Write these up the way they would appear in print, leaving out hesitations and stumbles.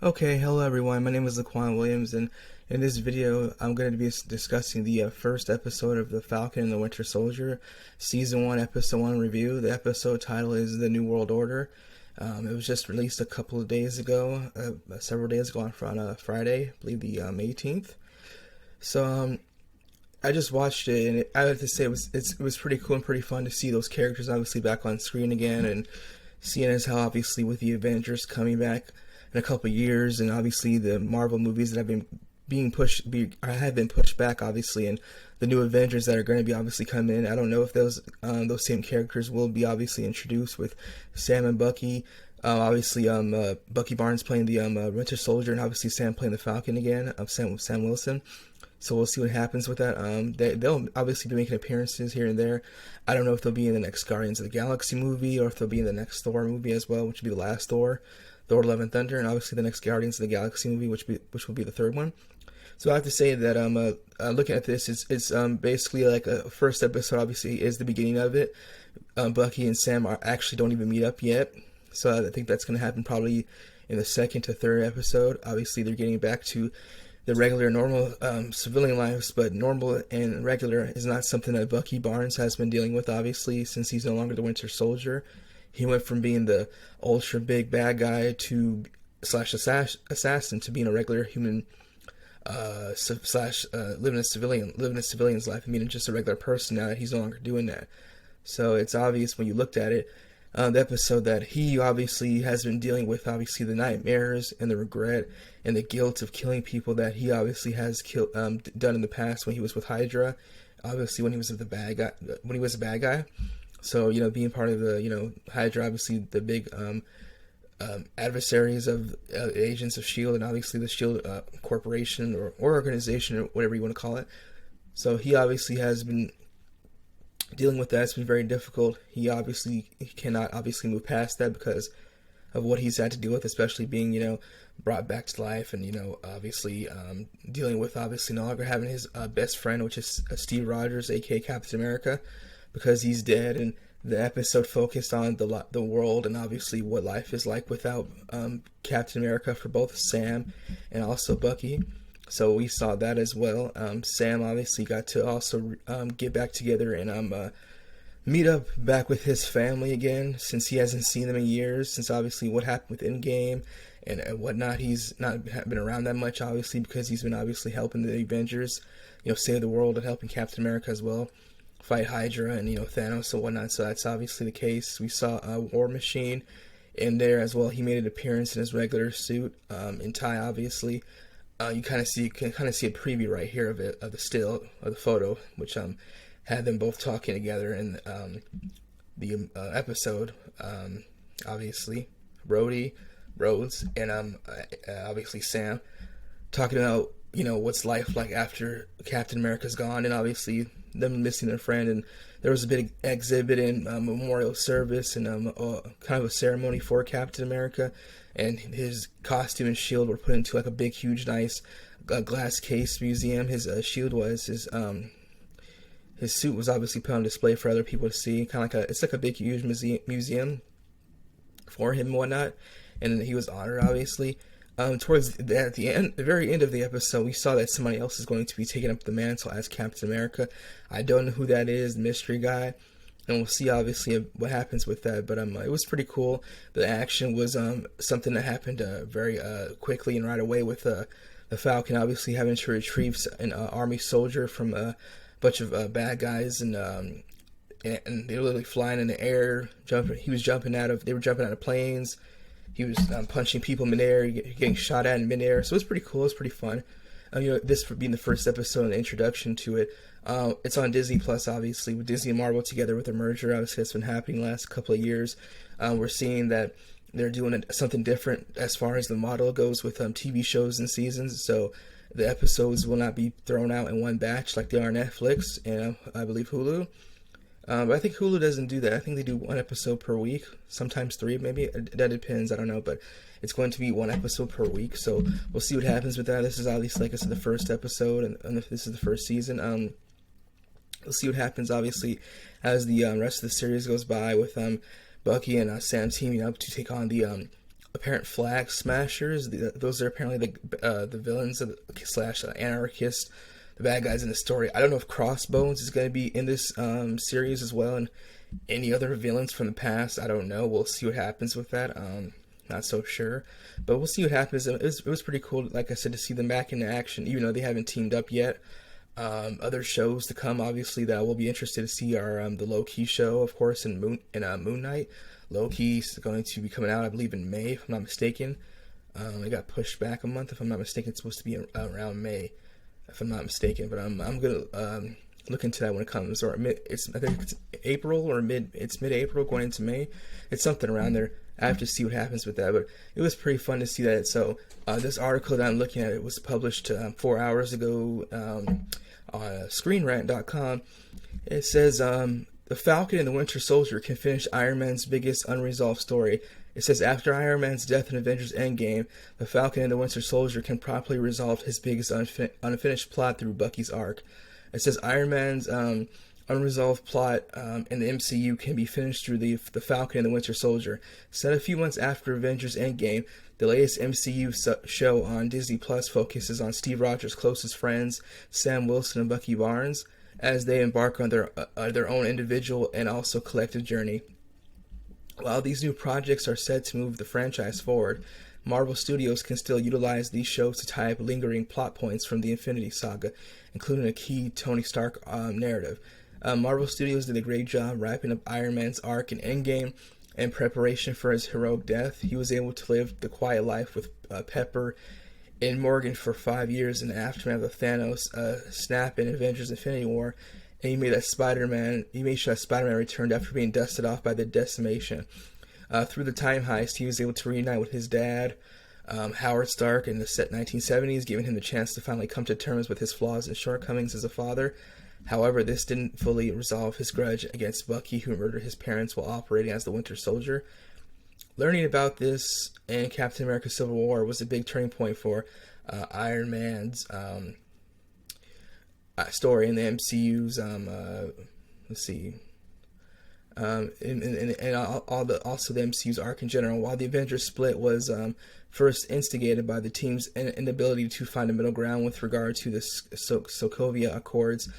Okay, hello everyone. My name is Laquan Williams, and in this video, I'm going to be discussing the first episode of The Falcon and the Winter Soldier, Season 1, Episode 1 review. The episode title is The New World Order. It was just released a couple of days ago, several days ago on Friday, I believe the 18th. So, I just watched it, and I have to say it was pretty cool and pretty fun to see those characters obviously back on screen again, and seeing as how obviously with the Avengers coming back in a couple of years, and obviously the Marvel movies that have been have been pushed back obviously, and the new Avengers that are going to be obviously coming in. I don't know if those same characters will be obviously introduced with Sam and Bucky. Obviously, Bucky Barnes playing the Winter Soldier, and obviously Sam playing the Falcon again. Sam Wilson. So we'll see what happens with that. They'll obviously be making appearances here and there. I don't know if they'll be in the next Guardians of the Galaxy movie or if they'll be in the next Thor movie as well, which will be the last Thor, Thor: Love and Thunder, and obviously the next Guardians of the Galaxy movie, which will be the third one. So I have to say that looking at this, it's basically like a first episode. Obviously, is the beginning of it. Bucky and Sam actually don't even meet up yet, so I think that's going to happen probably in the second to third episode. Obviously, they're getting back to the regular, normal civilian lives, but normal and regular is not something that Bucky Barnes has been dealing with, obviously, since he's no longer the Winter Soldier. He went from being the ultra big bad guy to slash assassin to being a regular human living a civilian's life. I mean, just a regular person now that he's no longer doing that. So it's obvious when you looked at it, the episode, that he obviously has been dealing with obviously the nightmares and the regret and the guilt of killing people that he obviously has done in the past when he was with Hydra, obviously when he was a bad guy. So being part of the Hydra, obviously the big adversaries of agents of Shield, and obviously the Shield corporation or organization or whatever you want to call it. So he obviously has been dealing with that. It's been very difficult. He cannot obviously move past that because of what he's had to deal with, especially being brought back to life, and obviously dealing with obviously no longer having his best friend, which is Steve Rogers, aka Captain America, because he's dead. And the episode focused on the world and obviously what life is like without Captain America for both Sam and also Bucky. So we saw that as well. Sam obviously got to also get back together and meet up back with his family again, since he hasn't seen them in years, since obviously what happened with Endgame and whatnot. He's not been around that much, obviously, because he's been obviously helping the Avengers, save the world, and helping Captain America as well fight Hydra and Thanos and whatnot. So that's obviously the case. We saw War Machine in there as well. He made an appearance in his regular suit and tie, obviously. You can kind of see a preview right here of it, of the still of the photo, which had them both talking together in the episode. Obviously, Rhodes, and obviously Sam talking about what's life like after Captain America's gone, and obviously them missing their friend. And there was a big exhibit and memorial service and kind of a ceremony for Captain America, and his costume and shield were put into like a big, huge, nice glass case museum. His shield was his suit was obviously put on display for other people to see. It's like a big, huge museum for him and whatnot, and he was honored, obviously. Towards the very end of the episode, we saw that somebody else is going to be taking up the mantle as Captain America. I don't know who that is, the mystery guy, and we'll see obviously what happens with that. But it was pretty cool. The action was something that happened very quickly and right away, with the Falcon obviously having to retrieve an army soldier from a bunch of bad guys, and they were literally flying in the air, jumping. They were jumping out of planes. He was punching people in midair, getting shot at in midair. So it was pretty cool. It was pretty fun. This being the first episode and the introduction to it. It's on Disney Plus, obviously, with Disney and Marvel together with their merger. Obviously, that's been happening the last couple of years. We're seeing that they're doing something different as far as the model goes with TV shows and seasons. So the episodes will not be thrown out in one batch like they are on Netflix and I believe Hulu. But I think Hulu doesn't do that. I think they do one episode per week, sometimes three, maybe. That depends. I don't know, but it's going to be one episode per week. So we'll see what happens with that. This is obviously, like I said, the first episode, and this is the first season. We'll see what happens, obviously, as the rest of the series goes by, with Bucky and Sam teaming up to take on the apparent flag smashers. Those are apparently the villains of slash anarchists, the bad guys in the story. I don't know if Crossbones is going to be in this series as well, and any other villains from the past. I don't know. We'll see what happens with that. Not so sure, but we'll see what happens. It was pretty cool, like I said, to see them back in action, even though they haven't teamed up yet. Other shows to come, obviously, that we'll be interested to see are the Loki show, of course, and Moon Knight. Loki's going to be coming out, I believe, in May, if I'm not mistaken. It got pushed back a month, if I'm not mistaken. It's supposed to be around May, if I'm not mistaken. But I'm gonna look into that when it comes. Or I think it's April or it's mid-April going into May. It's something around there. I have to see what happens with that, but it was pretty fun to see that. So this article that I'm looking at, it was published 4 hours ago on ScreenRant.com. It says the Falcon and the Winter Soldier can finish Iron Man's biggest unresolved story. It says after Iron Man's death in Avengers Endgame, the Falcon and the Winter Soldier can properly resolve his biggest unfinished plot through Bucky's arc. It says Iron Man's unresolved plot in the MCU can be finished through the Falcon and the Winter Soldier. Set a few months after Avengers Endgame, the latest MCU show on Disney Plus focuses on Steve Rogers' closest friends, Sam Wilson and Bucky Barnes, as they embark on their own individual and also collective journey. While these new projects are said to move the franchise forward, Marvel Studios can still utilize these shows to tie up lingering plot points from the Infinity Saga, including a key Tony Stark narrative. Marvel Studios did a great job wrapping up Iron Man's arc in Endgame. In preparation for his heroic death, he was able to live the quiet life with Pepper and Morgan for 5 years in the aftermath of Thanos' snap in Avengers Infinity War, and he made sure that Spider-Man returned after being dusted off by the decimation. Through the time heist, he was able to reunite with his dad, Howard Stark, in the 1970s, giving him the chance to finally come to terms with his flaws and shortcomings as a father. However, this didn't fully resolve his grudge against Bucky, who murdered his parents while operating as the Winter Soldier. Learning about this and Captain America Civil War was a big turning point for Iron Man's story in the MCU's, and also the MCU's arc in general. While the Avengers split was first instigated by the team's inability to find a middle ground with regard to the Sokovia Accords,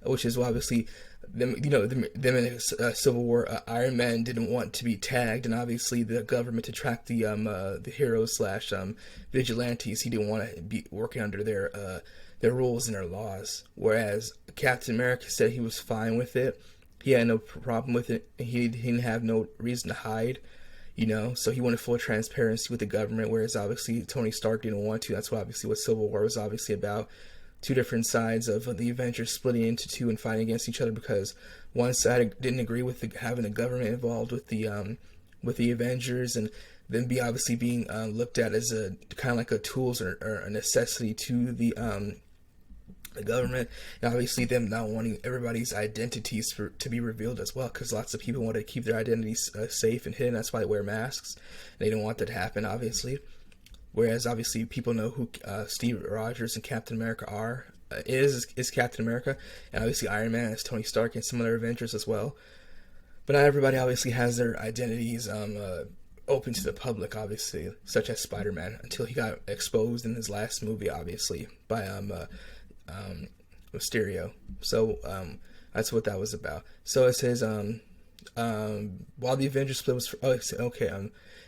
which is obviously them in Civil War. Iron Man didn't want to be tagged, and obviously the government to track the heroes slash vigilantes. He didn't want to be working under their rules and their laws. Whereas Captain America said he was fine with it. He had no problem with it. He didn't have no reason to hide, so he wanted full transparency with the government, whereas obviously Tony Stark didn't want to. That's what Civil War was obviously about. Two different sides of the Avengers splitting into two and fighting against each other because one side didn't agree with having the government involved with the Avengers, and then obviously being looked at as a kind of like a tools or a necessity to the government, and obviously them not wanting everybody's identities to be revealed as well, because lots of people want to keep their identities safe and hidden. That's why they wear masks. They don't want that to happen, obviously. Whereas obviously people know who Steve Rogers and Captain America is Captain America, and obviously Iron Man is Tony Stark and some other Avengers as well. But not everybody obviously has their identities open to the public, obviously, such as Spider-Man, until he got exposed in his last movie, obviously, by Mysterio. So that's what that was about. So it says while the Avengers split was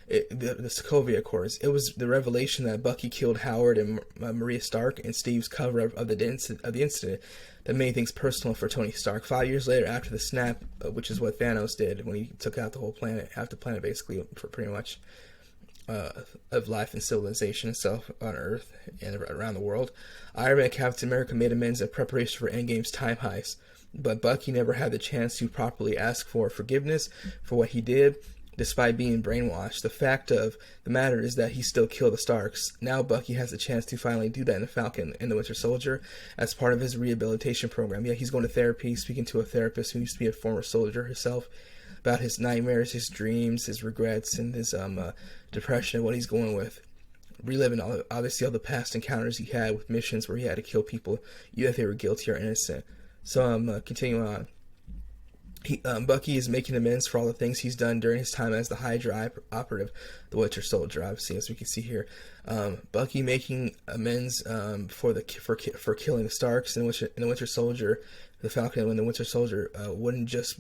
the Sokovia Accords, it was the revelation that Bucky killed Howard and Maria Stark and Steve's cover-up of the incident that made things personal for Tony Stark. 5 years later, after the snap, which is what Thanos did when he took out the whole planet, half the planet basically, for pretty much of life and civilization itself on Earth and around the world, Iron Man and Captain America made amends in preparation for Endgame's time heist, but Bucky never had the chance to properly ask for forgiveness for what he did. Despite being brainwashed, the fact of the matter is that he still killed the Starks. Now Bucky has the chance to finally do that in the Falcon and the Winter Soldier as part of his rehabilitation program. Yeah, he's going to therapy, speaking to a therapist who used to be a former soldier herself about his nightmares, his dreams, his regrets, and his depression and what he's going with. Reliving all the past encounters he had with missions where he had to kill people, either if they were guilty or innocent. So I'm continuing on. Bucky is making amends for all the things he's done during his time as the Hydra operative, the Winter Soldier. Obviously, as we can see here, Bucky making amends for killing the Starks and the Winter Soldier, the Falcon and the Winter Soldier wouldn't just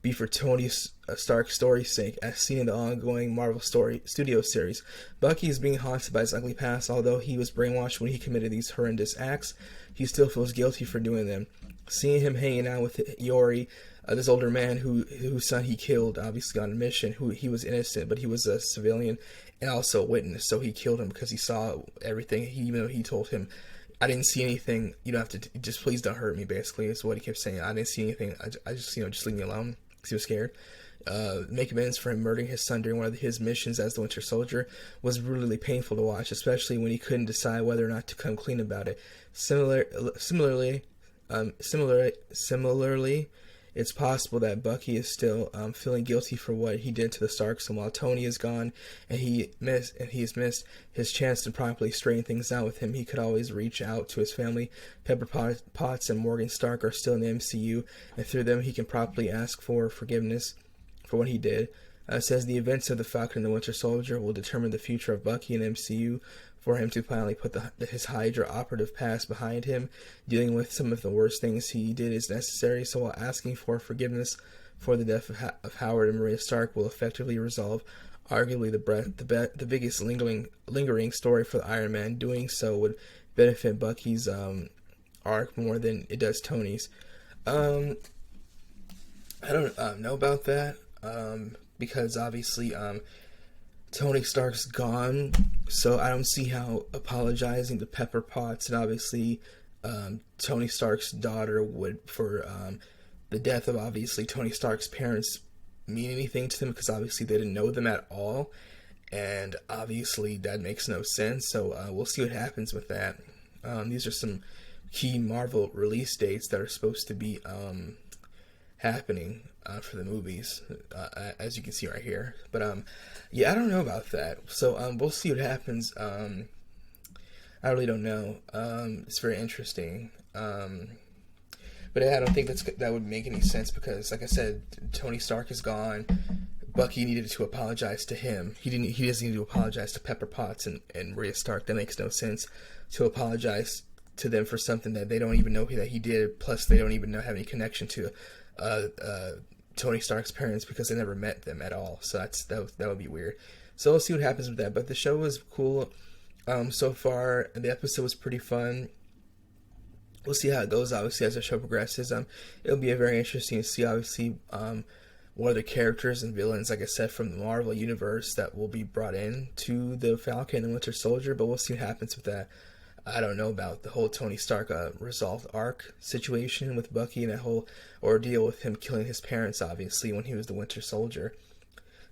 be for Tony Stark's story's sake, as seen in the ongoing Marvel Studio series. Bucky is being haunted by his ugly past. Although he was brainwashed when he committed these horrendous acts, he still feels guilty for doing them. Seeing him hanging out with Yori, this older man whose son he killed, obviously on a mission, who he was innocent, but he was a civilian and also a witness, so he killed him because he saw everything. Even though he told him, I didn't see anything, you don't have to, just please don't hurt me, basically, is what he kept saying. I didn't see anything, I just, just leave me alone, because he was scared. Make amends for him murdering his son during one of his missions as the Winter Soldier was brutally painful to watch, especially when he couldn't decide whether or not to come clean about it. Similarly, it's possible that Bucky is still feeling guilty for what he did to the Starks, and while Tony is gone and he has missed his chance to properly straighten things out with him, he could always reach out to his family. Pepper Potts and Morgan Stark are still in the MCU, and through them he can properly ask for forgiveness for what he did. Says the events of the Falcon and the Winter Soldier will determine the future of Bucky and MCU. For him to finally put his Hydra operative past behind him, dealing with some of the worst things he did is necessary. So while asking for forgiveness for the death of Howard and Maria Stark will effectively resolve arguably the biggest lingering story for the Iron Man, doing so would benefit Bucky's arc more than it does Tony's. I don't know about that because obviously Tony Stark's gone, so I don't see how apologizing to Pepper Potts and obviously Tony Stark's daughter would, for the death of obviously Tony Stark's parents, mean anything to them, because obviously they didn't know them at all, and obviously that makes no sense, so we'll see what happens with that. These are some key Marvel release dates that are supposed to be happening for the movies, as you can see right here. But yeah, I don't know about that. So we'll see what happens. I really don't know. It's very interesting. But I don't think that would make any sense because, like I said, Tony Stark is gone. Bucky needed to apologize to him. He doesn't need to apologize to Pepper Potts and Maria Stark. That makes no sense to apologize to them for something that they don't even know that he did. Plus, they don't even have any connection to Tony Stark's parents because they never met them at all. So that would be weird. So we'll see what happens with that. But the show was cool so far. The episode was pretty fun. We'll see how it goes, obviously, as the show progresses. It'll be very interesting to see, obviously, what other characters and villains, like I said, from the Marvel Universe that will be brought in to the Falcon and the Winter Soldier, but we'll see what happens with that. I don't know about the whole Tony Stark resolved arc situation with Bucky and that whole ordeal with him killing his parents, obviously, when he was the Winter Soldier.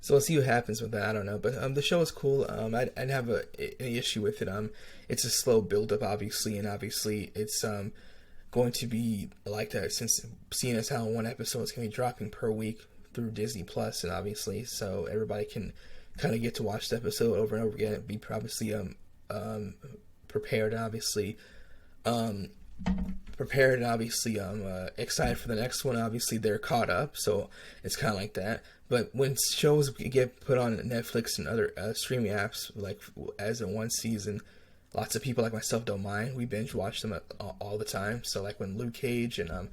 So we'll see what happens with that. I don't know. But the show is cool. I didn't have any issue with it. It's a slow build-up, obviously, and obviously it's going to be like that since seeing as how one episode is going to be dropping per week through Disney Plus, and obviously, so everybody can kind of get to watch the episode over and over again and be obviously prepared, obviously, excited for the next one. Obviously, they're caught up, so it's kind of like that. But when shows get put on Netflix and other streaming apps, like as in one season, lots of people like myself don't mind. We binge watch them all the time. So like when Luke Cage and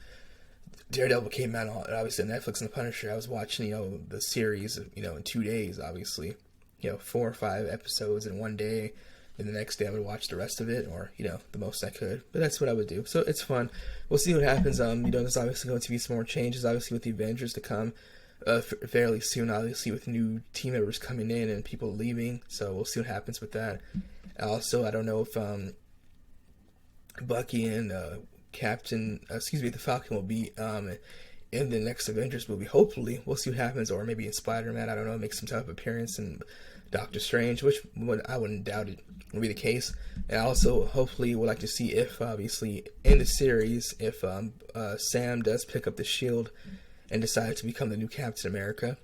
Daredevil came out, obviously on Netflix and The Punisher, I was watching the series in 2 days. Obviously, 4 or 5 episodes in one day. And the next day I would watch the rest of it, or, the most I could. But that's what I would do. So it's fun. We'll see what happens. There's obviously going to be some more changes, obviously, with the Avengers to come fairly soon, obviously, with new team members coming in and people leaving. So we'll see what happens with that. Also, I don't know if Bucky and the Falcon will be in the next Avengers movie. Hopefully. We'll see what happens. Or maybe in Spider-Man, I don't know, make some type of appearance in Doctor Strange, which I wouldn't doubt it will be the case. And also, hopefully, would like to see if, obviously, in the series, if Sam does pick up the shield and decide to become the new Captain America.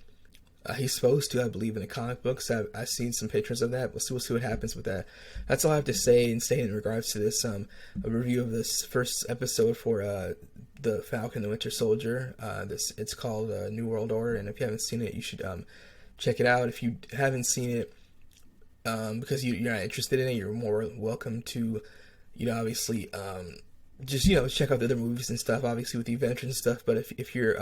He's supposed to, I believe, in the comic books. I've seen some pictures of that. We'll see what happens with that. That's all I have to say in regards to this a review of this first episode for the Falcon and the Winter Soldier. It's called New World Order, and if you haven't seen it, you should check it out. If you haven't seen it, because you're not interested in it, you're more welcome to, obviously, just check out the other movies and stuff. Obviously with the Avengers and stuff. But if you're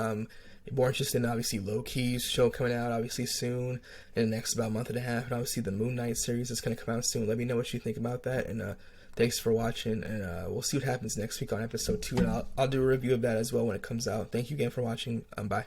more interested in obviously Loki's show coming out obviously soon in the next about month and a half, and obviously the Moon Knight series is going to come out soon. Let me know what you think about that, and thanks for watching, and we'll see what happens next week on episode 2, and I'll do a review of that as well when it comes out. Thank you again for watching. Bye.